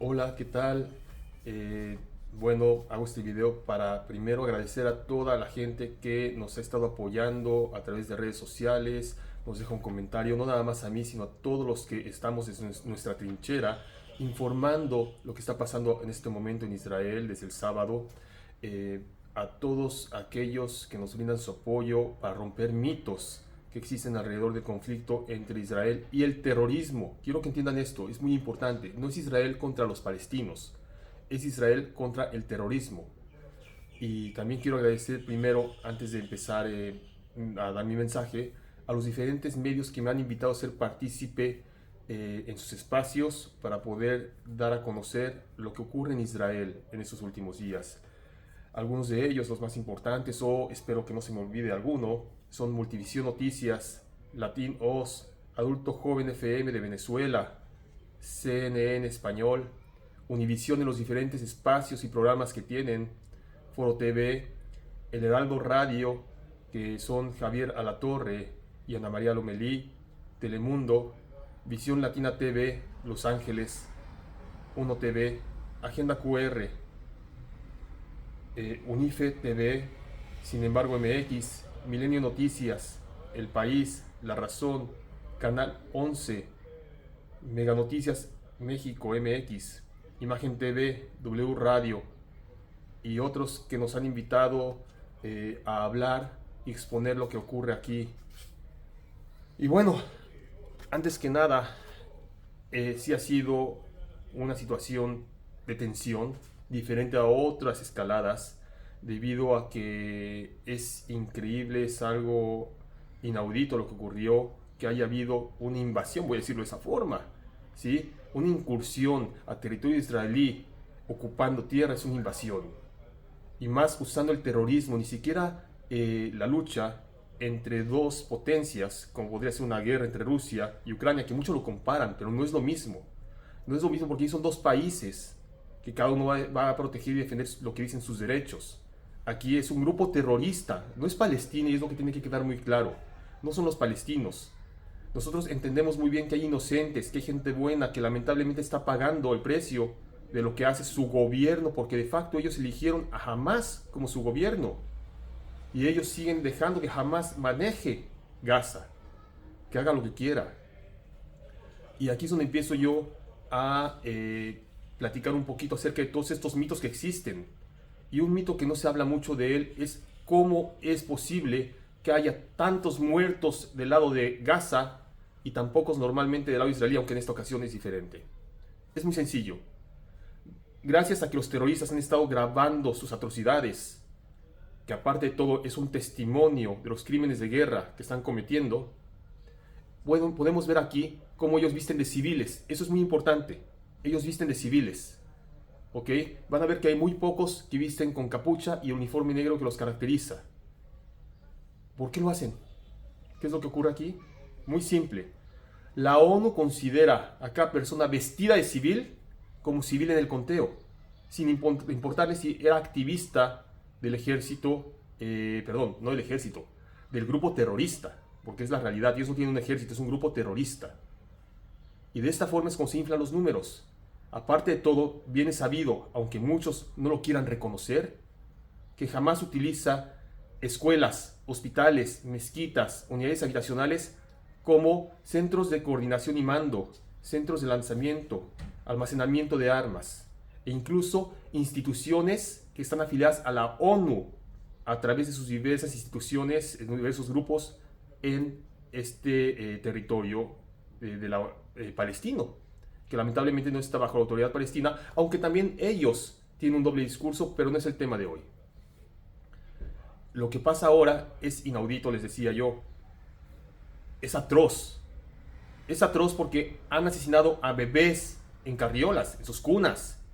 Hola, ¿qué tal? Bueno, hago este video para primero agradecer a toda la gente que nos ha estado apoyando a través de redes sociales, nos deja un comentario, no nada más a mí, sino a todos los que estamos en nuestra trinchera, informando lo que está pasando en este momento en Israel desde el sábado, a todos aquellos que nos brindan su apoyo para romper mitos que existen alrededor del conflicto entre Israel y el terrorismo. Quiero que entiendan esto, es muy importante. No es Israel contra los palestinos, es Israel contra el terrorismo. Y también quiero agradecer primero, antes de empezar a dar mi mensaje, a los diferentes medios que me han invitado a ser partícipe en sus espacios para poder dar a conocer lo que ocurre en Israel en estos últimos días. Algunos de ellos, los más importantes, o espero que no se me olvide alguno, son Multivisión Noticias, Latin Oz, Adulto Joven FM de Venezuela, CNN Español, Univisión en los diferentes espacios y programas que tienen, Foro TV, El Heraldo Radio, que son Javier Alatorre y Ana María Lomelí, Telemundo, Visión Latina TV, Los Ángeles, Uno TV, Agenda QR, Unife TV, Sin embargo MX, Milenio Noticias, El País, La Razón, Canal 11, Mega Noticias México MX, Imagen TV, W Radio y otros que nos han invitado a hablar y exponer lo que ocurre aquí. Y bueno, antes que nada, sí ha sido una situación de tensión diferente a otras escaladas, debido a que es increíble, es algo inaudito lo que ocurrió, que haya habido una invasión, voy a decirlo de esa forma, ¿sí? Una incursión a territorio israelí ocupando tierra es una invasión, y más usando el terrorismo, ni siquiera la lucha entre dos potencias, como podría ser una guerra entre Rusia y Ucrania, que muchos lo comparan, pero no es lo mismo. No es lo mismo porque son dos países que cada uno va a proteger y defender lo que dicen sus derechos. Aquí es un grupo terrorista, no es Palestina, y es lo que tiene que quedar muy claro. No son los palestinos. Nosotros entendemos muy bien que hay inocentes, que hay gente buena que lamentablemente está pagando el precio de lo que hace su gobierno, porque de facto ellos eligieron a Hamas como su gobierno. Y ellos siguen dejando que Hamas maneje Gaza, que haga lo que quiera. Y aquí es donde empiezo yo a platicar un poquito acerca de todos estos mitos que existen. Y un mito que no se habla mucho de él es cómo es posible que haya tantos muertos del lado de Gaza y tan pocos normalmente del lado israelí, aunque en esta ocasión es diferente. Es muy sencillo. Gracias a que los terroristas han estado grabando sus atrocidades, que aparte de todo es un testimonio de los crímenes de guerra que están cometiendo, podemos ver aquí cómo ellos visten de civiles. Eso es muy importante. Ellos visten de civiles. ¿Ok? Van a ver que hay muy pocos que visten con capucha y el uniforme negro que los caracteriza. ¿Por qué lo hacen? ¿Qué es lo que ocurre aquí? Muy simple. La ONU considera a cada persona vestida de civil como civil en el conteo, sin importarle si era activista del ejército, perdón, no del ejército, del grupo terrorista, porque es la realidad. Ellos no tienen un ejército, es un grupo terrorista. Y de esta forma es como se inflan los números. Aparte de todo, bien es sabido, aunque muchos no lo quieran reconocer, que jamás utiliza escuelas, hospitales, mezquitas, unidades habitacionales como centros de coordinación y mando, centros de lanzamiento, almacenamiento de armas e incluso instituciones que están afiliadas a la ONU a través de sus diversas instituciones, diversos grupos en este territorio palestino, que lamentablemente no está bajo la autoridad palestina, aunque también ellos tienen un doble discurso, pero no es el tema de hoy. Lo que pasa ahora es inaudito, les decía yo. Es atroz. Es atroz porque han asesinado a bebés en carriolas, en sus cunas,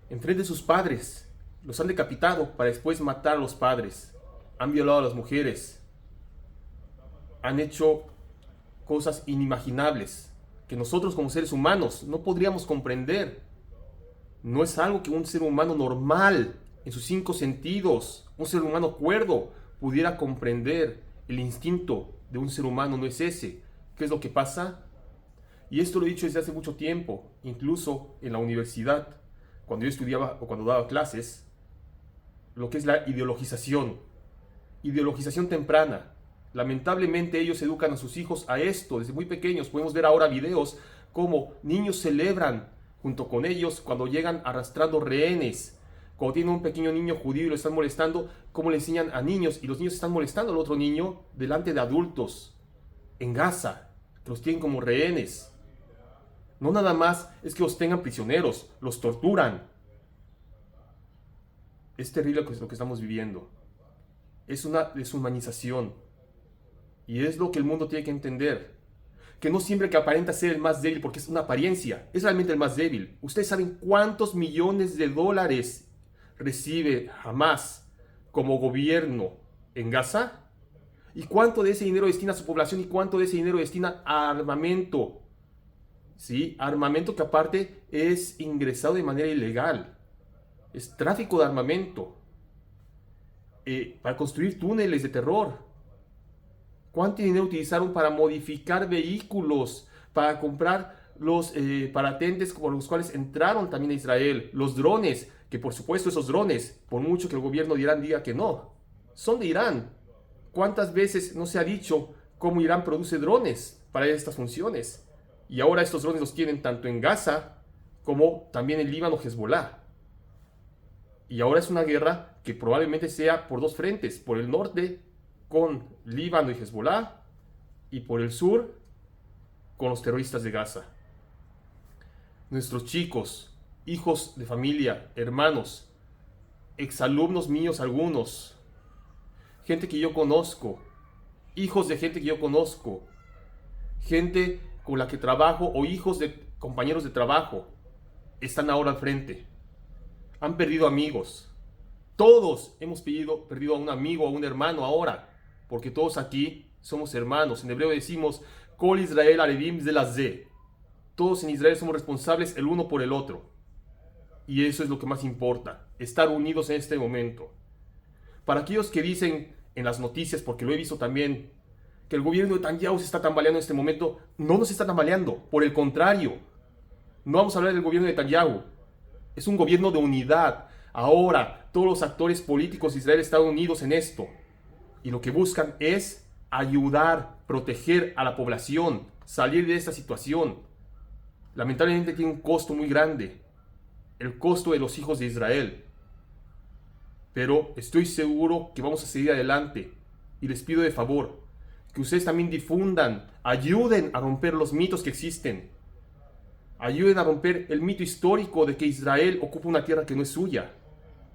enfrente de sus padres. Los han decapitado para después matar a los padres. Han violado a las mujeres. Han hecho cosas inimaginables que nosotros como seres humanos no podríamos comprender. No es algo que un ser humano normal, en sus cinco sentidos, un ser humano cuerdo, pudiera comprender. El instinto de un ser humano no es ese. ¿Qué es lo que pasa? Y esto lo he dicho desde hace mucho tiempo, incluso en la universidad, cuando yo estudiaba o cuando daba clases, lo que es la ideologización temprana. Lamentablemente ellos educan a sus hijos a esto desde muy pequeños. Podemos ver ahora videos como niños celebran junto con ellos cuando llegan arrastrando rehenes. Cuando tienen un pequeño niño judío y lo están molestando, cómo le enseñan a niños y los niños están molestando al otro niño delante de adultos en Gaza, que los tienen como rehenes. No nada más es que los tengan prisioneros, los torturan. Es terrible lo que estamos viviendo. Es una deshumanización. Y es lo que el mundo tiene que entender. Que no siempre que aparenta ser el más débil, porque es una apariencia, es realmente el más débil. ¿Ustedes saben cuántos millones de dólares recibe Hamas como gobierno en Gaza? ¿Y cuánto de ese dinero destina a su población y cuánto de ese dinero destina a armamento? ¿Sí? Armamento que aparte es ingresado de manera ilegal. Es tráfico de armamento. Para construir túneles de terror. ¿Cuánto dinero utilizaron para modificar vehículos? Para comprar los paratentes por los cuales entraron también a Israel. Los drones, que por supuesto esos drones, por mucho que el gobierno de Irán diga que no, son de Irán. ¿Cuántas veces no se ha dicho cómo Irán produce drones para estas funciones? Y ahora estos drones los tienen tanto en Gaza como también en Líbano, Hezbollah. Y ahora es una guerra que probablemente sea por dos frentes. Por el norte, con Líbano y Hezbollah, y por el sur, con los terroristas de Gaza. Nuestros chicos, hijos de familia, hermanos, exalumnos míos algunos, gente que yo conozco, hijos de gente que yo conozco, gente con la que trabajo o hijos de compañeros de trabajo, están ahora al frente. Han perdido amigos. Todos hemos perdido a un amigo, a un hermano ahora, porque todos aquí somos hermanos. En hebreo decimos, Kol Israel Arevim Zelazeh. Todos en Israel somos responsables el uno por el otro. Y eso es lo que más importa, estar unidos en este momento. Para aquellos que dicen en las noticias, porque lo he visto también, que el gobierno de Netanyahu se está tambaleando en este momento, no nos está tambaleando, por el contrario. No vamos a hablar del gobierno de Netanyahu. Es un gobierno de unidad. Ahora, todos los actores políticos de Israel están unidos en esto. Y lo que buscan es ayudar, proteger a la población, salir de esta situación. Lamentablemente tiene un costo muy grande. El costo de los hijos de Israel. Pero estoy seguro que vamos a seguir adelante. Y les pido de favor que ustedes también difundan, ayuden a romper los mitos que existen. Ayuden a romper el mito histórico de que Israel ocupa una tierra que no es suya.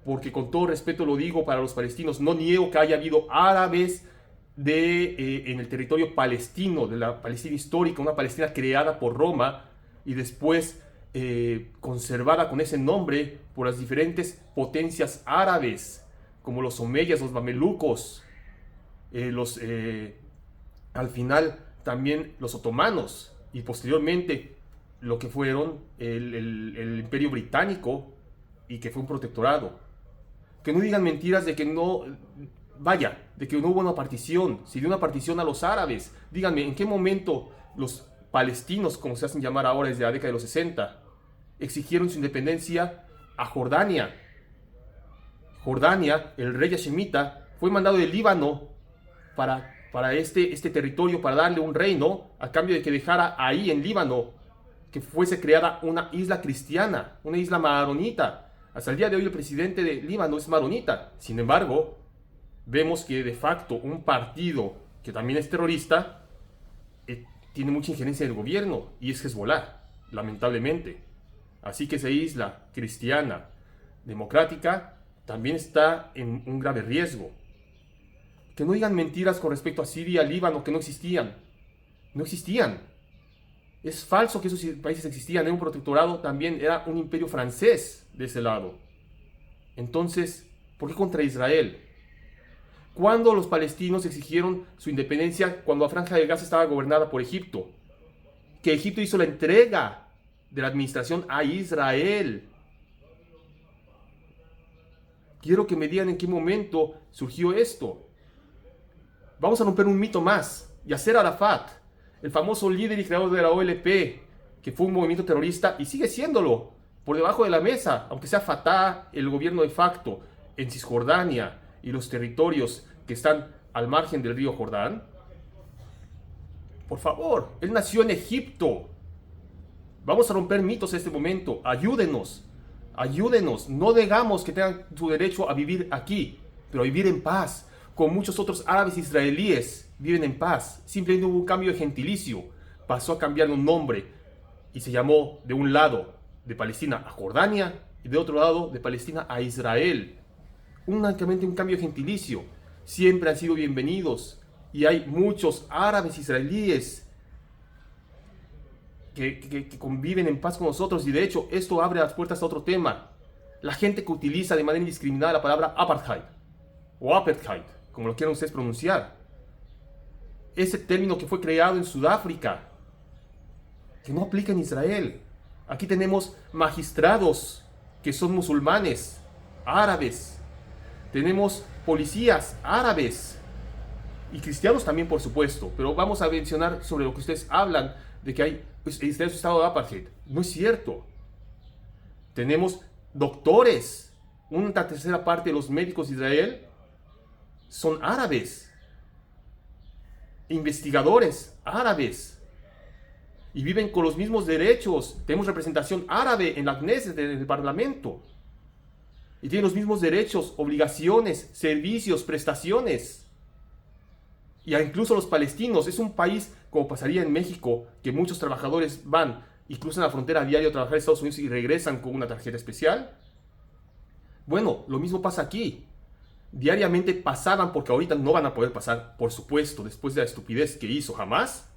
Porque con todo respeto lo digo para los palestinos, no niego que haya habido árabes en el territorio palestino, de la Palestina histórica, una Palestina creada por Roma y después conservada con ese nombre por las diferentes potencias árabes, como los omeyas, los mamelucos, al final también los otomanos y posteriormente lo que fueron el Imperio Británico y que fue un protectorado. Que no digan mentiras de que no, de que no hubo una partición, si dio una partición a los árabes. Díganme, ¿en qué momento los palestinos, como se hacen llamar ahora desde la década de los 60, exigieron su independencia a Jordania? Jordania, el rey hashemita, fue mandado del Líbano para este territorio, para darle un reino, a cambio de que dejara ahí en Líbano que fuese creada una isla cristiana, una isla maronita. Hasta el día de hoy el presidente de Líbano es maronita. Sin embargo, vemos que de facto un partido que también es terrorista tiene mucha injerencia en el gobierno y es Hezbollah, lamentablemente. Así que esa isla cristiana, democrática, también está en un grave riesgo. Que no digan mentiras con respecto a Siria, Líbano, que no existían. No existían. Es falso que esos países existían. Era un protectorado, también era un imperio francés de ese lado. Entonces, ¿por qué contra Israel? ¿Cuándo los palestinos exigieron su independencia? Cuando la Franja de Gaza estaba gobernada por Egipto. Que Egipto hizo la entrega de la administración a Israel. Quiero que me digan en qué momento surgió esto. Vamos a romper un mito más. Yasser Arafat, el famoso líder y creador de la OLP, que fue un movimiento terrorista y sigue siéndolo, por debajo de la mesa, aunque sea Fatah, el gobierno de facto en Cisjordania y los territorios que están al margen del río Jordán. Por favor, él nació en Egipto. Vamos a romper mitos en este momento. Ayúdenos, ayúdenos. No negamos que tengan su derecho a vivir aquí, pero a vivir en paz. Como muchos otros árabes israelíes viven en paz. Simplemente hubo un cambio de gentilicio. Pasó a cambiar un nombre y se llamó de un lado de Palestina a Jordania y de otro lado de Palestina a Israel. Únicamente un cambio de gentilicio. Siempre han sido bienvenidos y hay muchos árabes israelíes que conviven en paz con nosotros, y de hecho esto abre las puertas a otro tema. La gente que utiliza de manera indiscriminada la palabra apartheid o apartheid, como lo quieran ustedes pronunciar, ese término que fue creado en Sudáfrica, que no aplica en Israel. Aquí tenemos magistrados que son musulmanes, árabes, tenemos policías árabes y cristianos también, por supuesto, pero vamos a mencionar sobre lo que ustedes hablan de que hay Israel es un estado de apartheid. No es cierto. Tenemos doctores, una tercera parte de los médicos de Israel son árabes, investigadores árabes, y viven con los mismos derechos. Tenemos representación árabe en la Knesset, en el Parlamento, y tienen los mismos derechos, obligaciones, servicios, prestaciones. Y incluso los palestinos, es un país como pasaría en México, que muchos trabajadores van y cruzan la frontera a diario a trabajar en Estados Unidos y regresan con una tarjeta especial. Bueno, lo mismo pasa aquí. Diariamente pasaban, porque ahorita no van a poder pasar, por supuesto, después de la estupidez que hizo Hamas,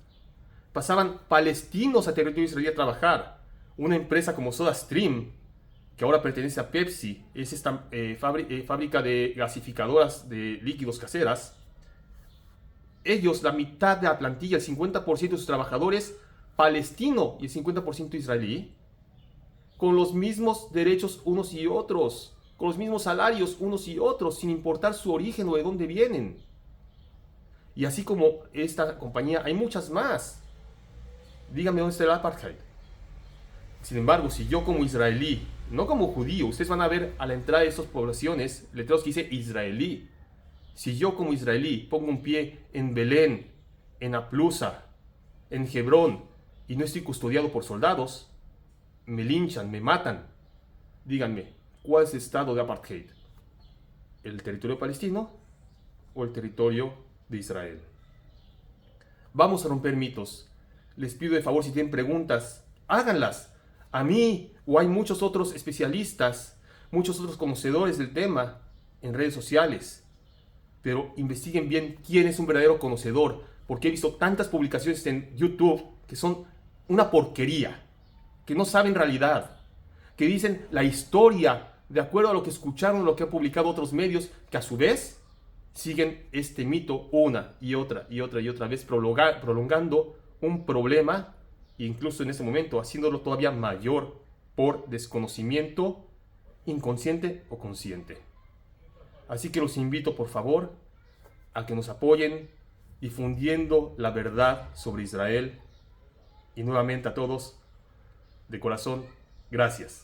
pasaban palestinos a territorio israelí a trabajar. Una empresa como SodaStream, que ahora pertenece a Pepsi, es esta fábrica de gasificadoras de líquidos caseras. Ellos, la mitad de la plantilla, el 50% de sus trabajadores palestino y el 50% israelí, con los mismos derechos unos y otros, con los mismos salarios unos y otros, sin importar su origen o de dónde vienen. Y así como esta compañía, hay muchas más. Díganme dónde está el apartheid. Sin embargo, si yo como israelí, no como judío, ustedes van a ver a la entrada de estas poblaciones letreros que dice israelí. Si yo como israelí pongo un pie en Belén, en Aplusa, en Hebrón, y no estoy custodiado por soldados, me linchan, me matan. Díganme, ¿cuál es el estado de apartheid? ¿El territorio palestino o el territorio de Israel? Vamos a romper mitos. Les pido de favor, si tienen preguntas, háganlas. A mí o hay muchos otros especialistas, muchos otros conocedores del tema en redes sociales. Pero investiguen bien quién es un verdadero conocedor, porque he visto tantas publicaciones en YouTube que son una porquería, que no saben realidad, que dicen la historia de acuerdo a lo que escucharon, lo que han publicado otros medios, que a su vez siguen este mito una y otra y otra y otra vez, prolongando un problema, incluso en este momento haciéndolo todavía mayor por desconocimiento inconsciente o consciente. Así que los invito, por favor, a que nos apoyen difundiendo la verdad sobre Israel. Y nuevamente a todos, de corazón, gracias.